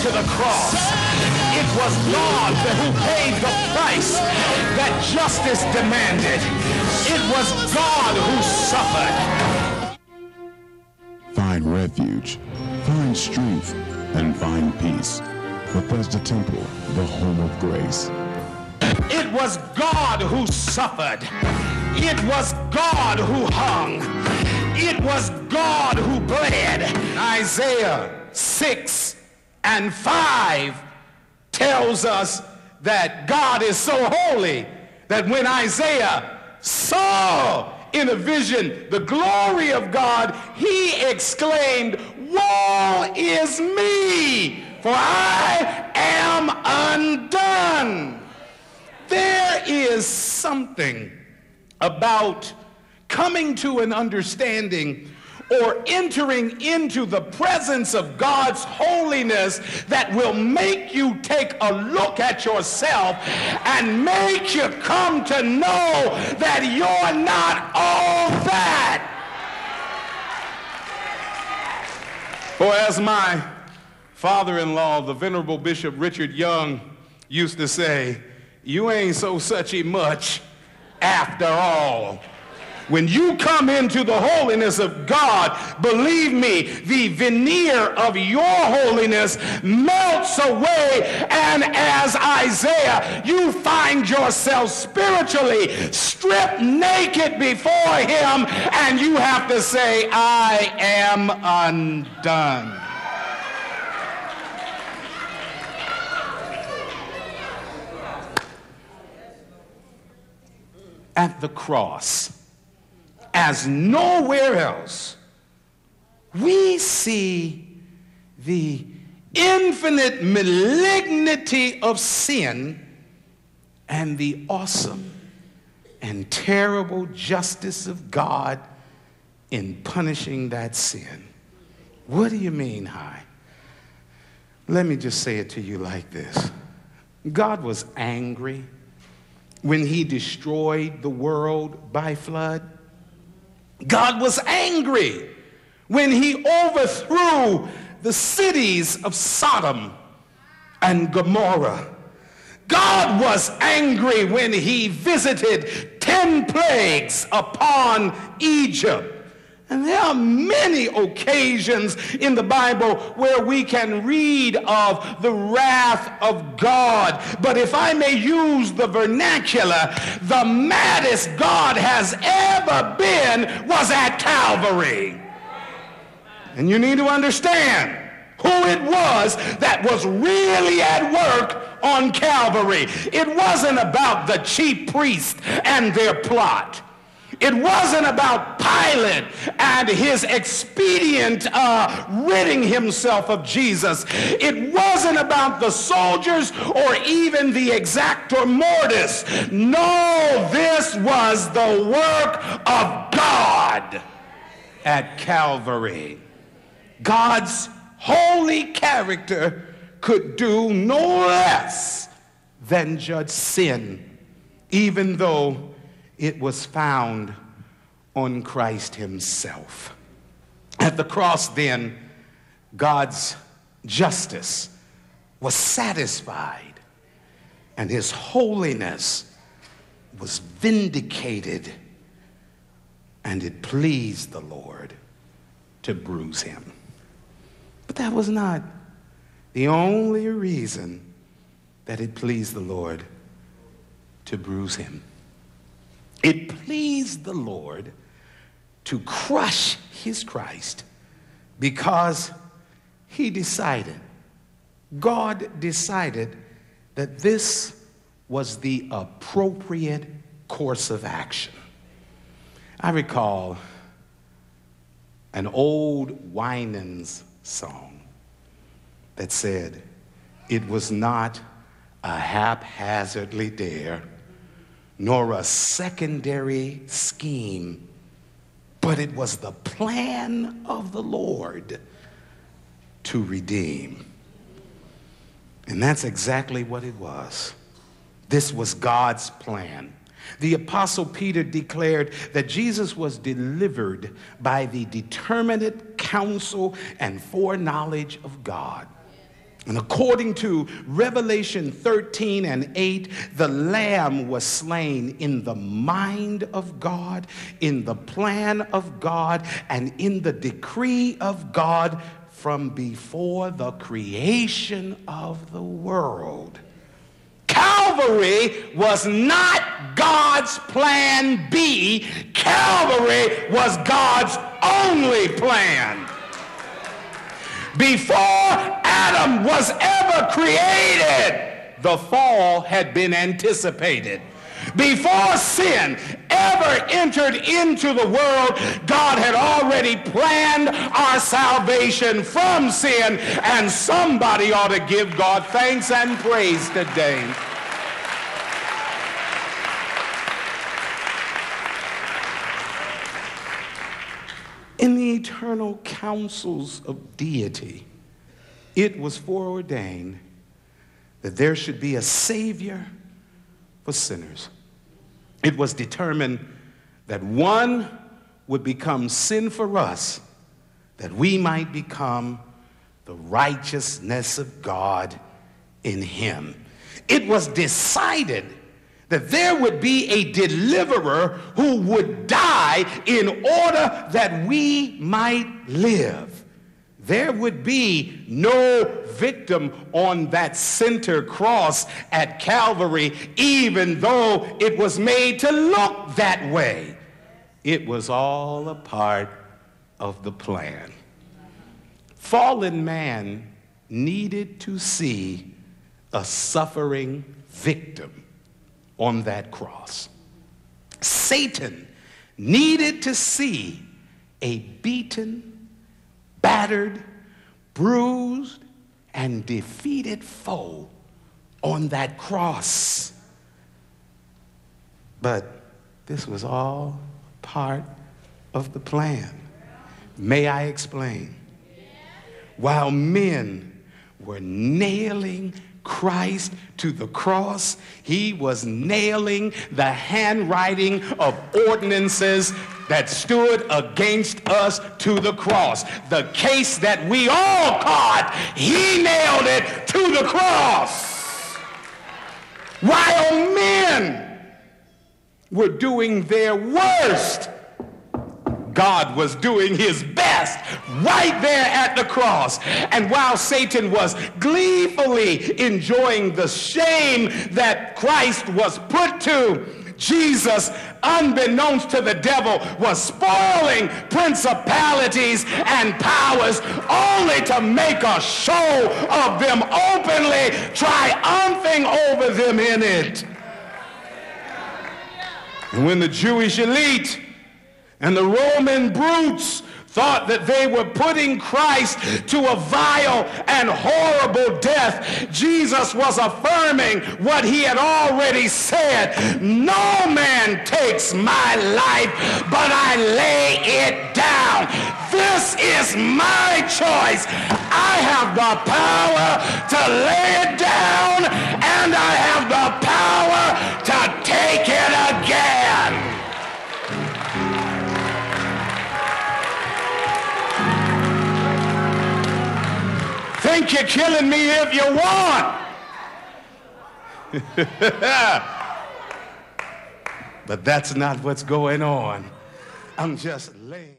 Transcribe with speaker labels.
Speaker 1: to the cross. It was God who paid the price that justice demanded. It was God who suffered.
Speaker 2: Find refuge, find strength, and find peace. Bethesda Temple, the home of grace.
Speaker 1: It was God who suffered. It was God who hung. It was God who bled. Isaiah 6:5 tells us that God is so holy that when Isaiah saw in a vision the glory of God, he exclaimed, "Woe is me, for I am undone." There is something about coming to an understanding or entering into the presence of God's holiness that will make you take a look at yourself and make you come to know that you're not all that. Or as my father-in-law, the Venerable Bishop Richard Young, used to say, you ain't so suchy much after all. When you come into the holiness of God, believe me, the veneer of your holiness melts away, and as Isaiah, you find yourself spiritually stripped naked before him, and you have to say, I am undone. At the cross, as nowhere else, we see the infinite malignity of sin and the awesome and terrible justice of God in punishing that sin. What do you mean, High? Let me just say it to you like this. God was angry when he destroyed the world by flood. God was angry when he overthrew the cities of Sodom and Gomorrah. God was angry when he visited 10 plagues upon Egypt. And there are many occasions in the Bible where we can read of the wrath of God. But if I may use the vernacular, the maddest God has ever been was at Calvary. And you need to understand who it was that was really at work on Calvary. It wasn't about the chief priests and their plot. It wasn't about Pilate and his expedient ridding himself of Jesus. It wasn't about the soldiers or even the exactor mortis. No, this was the work of God at Calvary. God's holy character could do no less than judge sin, even though it was found on Christ himself. At the cross, then, God's justice was satisfied, and his holiness was vindicated, and it pleased the Lord to bruise him. But that was not the only reason that it pleased the Lord to bruise him. It pleased the Lord to crush his Christ because God decided that this was the appropriate course of action. I recall an old Winans song that said, "It was not a haphazardly dare, nor a secondary scheme, but it was the plan of the Lord to redeem." And that's exactly what it was. This was God's plan. The Apostle Peter declared that Jesus was delivered by the determinate counsel and foreknowledge of God. And according to Revelation 13 and 8, the Lamb was slain in the mind of God, in the plan of God, and in the decree of God from before the creation of the world. Calvary was not God's plan B. Calvary was God's only plan. Before Adam was ever created, the fall had been anticipated. Before sin ever entered into the world, God had already planned our salvation from sin, and somebody ought to give God thanks and praise today. In the eternal counsels of deity, it was foreordained that there should be a Savior for sinners. It was determined that one would become sin for us, that we might become the righteousness of God in him. It was decided that there would be a deliverer who would die in order that we might live. There would be no victim on that center cross at Calvary, even though it was made to look that way. It was all a part of the plan. Fallen man needed to see a suffering victim on that cross. Satan needed to see a beaten, battered, bruised, and defeated foe on that cross. But this was all part of the plan. May I explain? While men were nailing Christ to the cross, he was nailing the handwriting of ordinances that stood against us to the cross. The case that we all caught, he nailed it to the cross. While men were doing their worst, God was doing his best right there at the cross. And while Satan was gleefully enjoying the shame that Christ was put to, Jesus, unbeknownst to the devil, was spoiling principalities and powers only to make a show of them openly, triumphing over them in it. And when the Jewish elite and the Roman brutes thought that they were putting Christ to a vile and horrible death, Jesus was affirming what he had already said. No man takes my life, but I lay it down. This is my choice. I have the power to lay it down, and I have the power to take it again. Think you're killing me if you want. But that's not what's going on. I'm just laying.